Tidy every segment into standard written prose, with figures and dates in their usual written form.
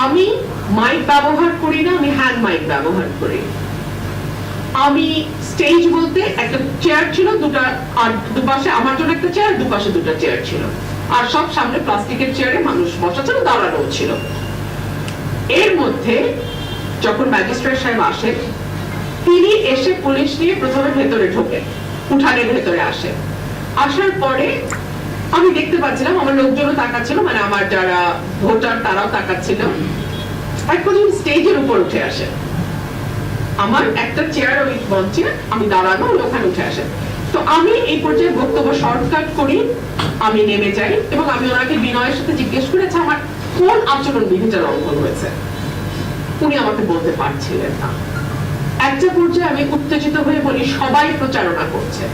আমি মাইক ব্যবহার করি না, আমি হ্যান্ড মাইক ব্যবহার করি। আমি স্টেজ বলতে একটা চেয়ার ছিল দুটা, আর দুপাশে আমার জন্য একটা চেয়ার, দুপাশে দুটো চেয়ার ছিল, আর সব সামনে প্লাস্টিকের চেয়ারে মানুষ বসা ছিল, দাঁড়ানো ছিল। এর মধ্যে যখন ম্যাজিস্ট্রেট সাহেব আসেন, তিনি এসে পুলিশ নিয়ে প্রথমে ভেতরে ঢোকেন, উঠানের ভেতরে আসেন। আসার পরে আমি দেখতে পাচ্ছিলাম আমার লোকজনও তাকাচ্ছিল, মানে আমার যারা ভোটার তারাও তাকাচ্ছিল। এখন স্টেজের উপর উঠে আসে, আমার একটা চেয়ার ওই মঞ্চে, আমি দাঁড়ানো, ওখানে উঠে আসে। তো আমি এই পর্যায়ে বক্তব্য শর্টকাট করি, আমি নেমে যাই এবং আমি ওনাকে বিনয়ের সাথে জিজ্ঞেস করেছি আমার কোন আচরণ বিধিটা লঙ্ঘন হয়েছে। উনি আমাকে বলতে পারছিলেন না। একটা পর্যায়ে আমি উত্তেজিত হয়ে বলি, সবাই প্রচারণা করছে,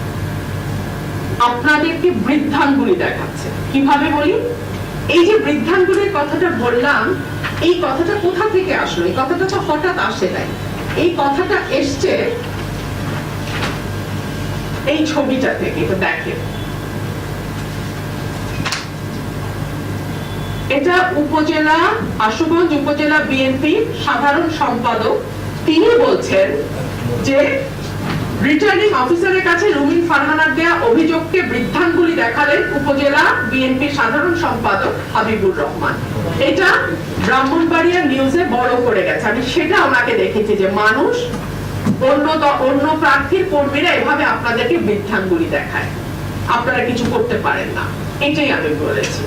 আপনাদেরকে বৃদ্ধাঙ্গুলি দেখাচ্ছে। কিভাবে বলি? এই যে বৃদ্ধাঙ্গুলির কথাটা বললাম, এই কথাটা কোথা থেকে আসলো? এই কথাটা তো হঠাৎ আসে নাই। এই কথাটা এসছে এই ছবিটা থেকে। তো দেখেন, এটা উপজেলা, আশুগঞ্জ উপজেলা বিএনপি সাধারণ সম্পাদক, তিনি বলছেন যে রিটার্নিং অফিসারের কাছে রুমিন ফারহানার দেয়া অভিযোগকে বৃদ্ধাঙ্গুলি দেখালেন উপজেলা বিএনপি সাধারণ সম্পাদক হাবিবুর রহমান। এটা ব্রাহ্মণবাড়িয়া নিউজে বড় করে গেছে। আমি সেটা ওনাকে দেখেছি যে মানুষ, অন্য প্রার্থীর কর্মীরা এভাবে আপনাদেরকে বৃদ্ধাঙ্গুলি দেখায়, আপনারা কিছু করতে পারেন না। এটাই আমি বলেছি,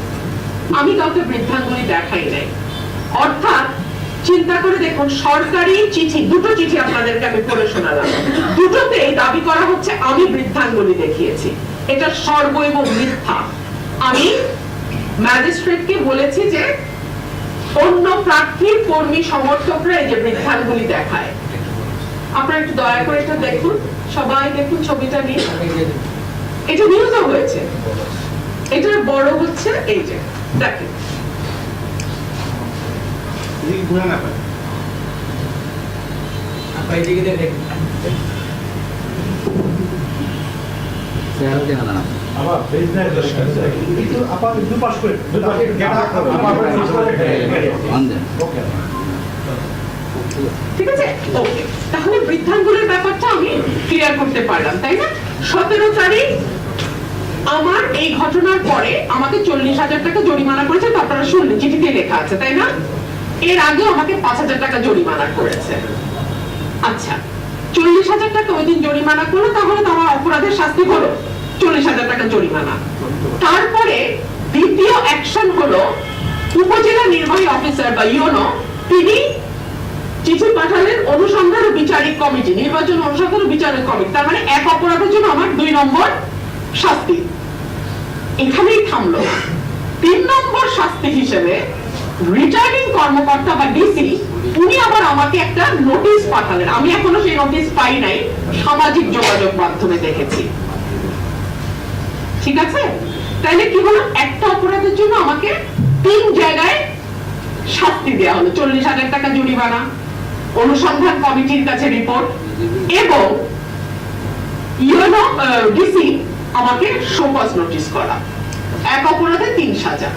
আমি কাউকে বৃদ্ধাঙ্গুলি দেখাই নাই। অর্থাৎ চিন্তা করে দেখুন, সরকারি চিঠি, দুটো চিঠি আপনাদেরকে আমি পড়ে শোনালাম, দুটোতেই দাবি করা হচ্ছে আমি বৃদ্ধাঙ্গুলি দেখিয়েছি। এটা সর্বৈব মিথ্যা। আমি ম্যাজিস্ট্রেটকে বলেছি যে অন্য প্রার্থীর কর্মী সমর্থকরা এই যে বৃদ্ধাঙ্গুলি দেখায়। আপনারা একটু দয়া করে এটা দেখুন, সবাই দেখুন ছবিটা নিয়ে। এটা নিউজও হয়েছে, এটা বড় হচ্ছে, এই যে দেখেন। ঠিক আছে, ওকে। তাহলে বৃদ্ধাঙ্গুলের ব্যাপারটা আমি ক্লিয়ার করতে পারলাম, তাই না? 17 তারিখ আমার এই ঘটনার পরে আমাকে 40,000 টাকা জরিমানা করেছে, আপনারা শুনলেন, চিঠিতে লেখা আছে, তাই না? এর আগে আমাকে 5,000 টাকা জরিমানা করেছে। আচ্ছা, 40,000 টাকা ওই দিন জরিমানা করলো, তাহলে তো আমার অপরাধের শাস্তি হলো 40,000 টাকা জরিমানা। তারপরে দ্বিতীয় অ্যাকশন হলো উপজেলা নির্বাহী অফিসার বা ইউনো, তিনি চিঠি পাঠালেন অনুসন্ধান ও বিচারিক কমিটি, নির্বাচন অনুসন্ধান ও বিচারিক কমিটি। তার মানে এক অপরাধের জন্য আমার 2 নম্বর শাস্তি। এখানেই থামলো না। 3 নম্বর শাস্তি হিসেবে রিটার্নিং কর্মকর্তা বা ডিসি, উনি আবার আমাকে একটা নোটিশ পাঠালেন। আমি এখনো সেই নোটিশ পাই নাই, সামাজিক যোগাযোগ মাধ্যমে দেখেছি। ঠিক আছে, তাইলে কি হলো? একটা অপরাধের জন্য আমাকে 3 জায়গায় শাস্তি দেওয়া হলো, 40,000 টাকা জরিমানা, অনুসন্ধান কমিটির কাছে রিপোর্ট, এবং ইউনো ডিসি আমাকে শোকজ নোটিশ করা। এক অপরাধে 3 সাজা।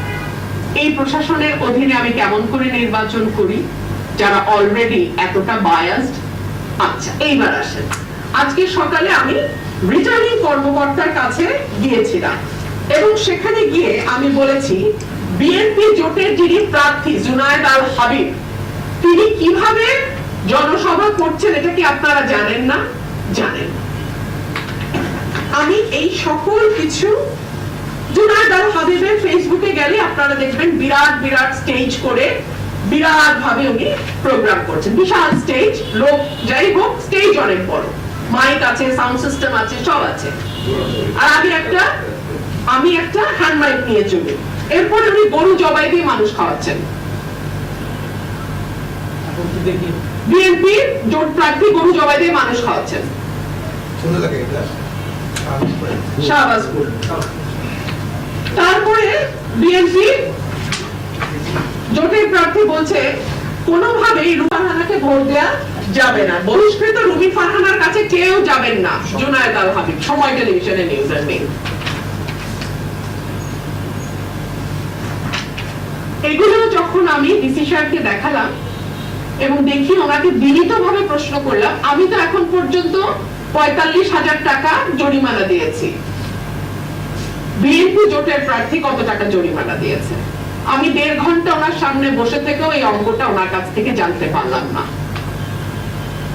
এই প্রশাসনের অধীনে আমি কেমন করে নির্বাচন করি, যারা অলরেডি এতটা বায়াসড? আচ্ছা, এইবার আসেন। আজকে সকালে আমি রিটার্নিং কর্মকর্তার কাছে গিয়েছিলাম এবং সেখানে গিয়ে আমি বলেছি বিএনপি জোটের যিনি প্রার্থী জুনায়েদ আল হাবিব, তিনি কিভাবে জনসভা করছেন এটা কি আপনারা জানেন না? জানেন। আমি এই সকল কিছু, জুনায়েদ আল হাবিবের ফেসবুকে গেলে আপনারা দেখবেন বিরাট বিরাট স্টেজ করে বিরাট ভাবে উনি প্রোগ্রাম করছেন, বিশাল স্টেজ, লোক যাই হোক, স্টেজ অনেক বড়, মাইক আছে, সাউন্ড সিস্টেম আছে, সব আছে। আর আমি একটা হ্যান্ড মাইক নিয়ে চলি। এরপর উনি গরু জবাই দিয়ে মানুষ খাওয়াচ্ছেন। বিএনপি জোট প্রার্থী গরু জবাই দিয়ে মানুষ খাওয়াচ্ছেন শাহবাজপুর। তারপরে বিএনপি জোটের প্রার্থী বলছে কোনোভাবেই রুমিন ফারহানাকে ভোট দেয়া যাবে না, বহিষ্কৃত রুমিন ফারহানার কাছে কেউ যাবেন না। জুনায়েদ আল হাবিব, সময় টেলিভিশনের নিউজের নেই। এগুলো যখন যখন আমি ডিসি সাহেবকে দেখালাম এবং দেখি ওনাকে বিনীতভাবে প্রশ্ন করলাম, আমি তো এখন পর্যন্ত 45,000 টাকা জরিমানা দিয়েছি, বিএনপি জোটের প্রার্থী কত টাকা জরিমানা দিয়েছে? আমি 1.5 ঘন্টা ওনার সামনে বসে থেকেও এই অঙ্কটা ওনার কাছ থেকে জানতে পারলাম না।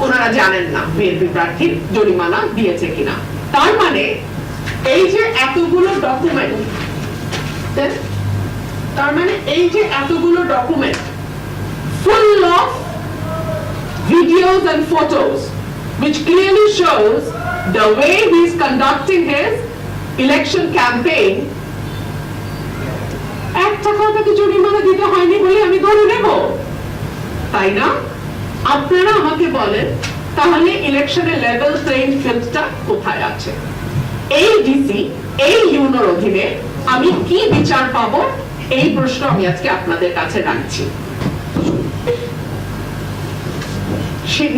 ওনারা জানেন না বিএনপি প্রার্থীর জরিমানা দিয়েছে কিনা। তার মানে এই যে এতগুলো document, full of videos and photos which clearly shows the way he is conducting his election campaign, এক টাকাও তাকে জরিমানা দিতে হয়নি বলে আমি ধরে নেব, তাই না? আপনারা আমাকে বলেন তাহলে ইলেকশনের লেভেল প্লেইং ফিল্ডটা কোথায় আছে? এই ডিসি, এই ইউনোর অধীনে আমি কি বিচার পাবো? এই প্রশ্ন আমি আজকে আপনাদের কাছে রাখছি।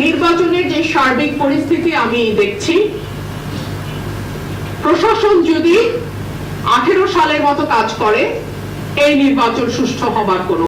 নির্বাচনের যে সার্বিক পরিস্থিতি আমি দেখছি, প্রশাসন যদি 18 সালের মতো কাজ করে, এই নির্বাচন সুষ্ঠু হবার কোনো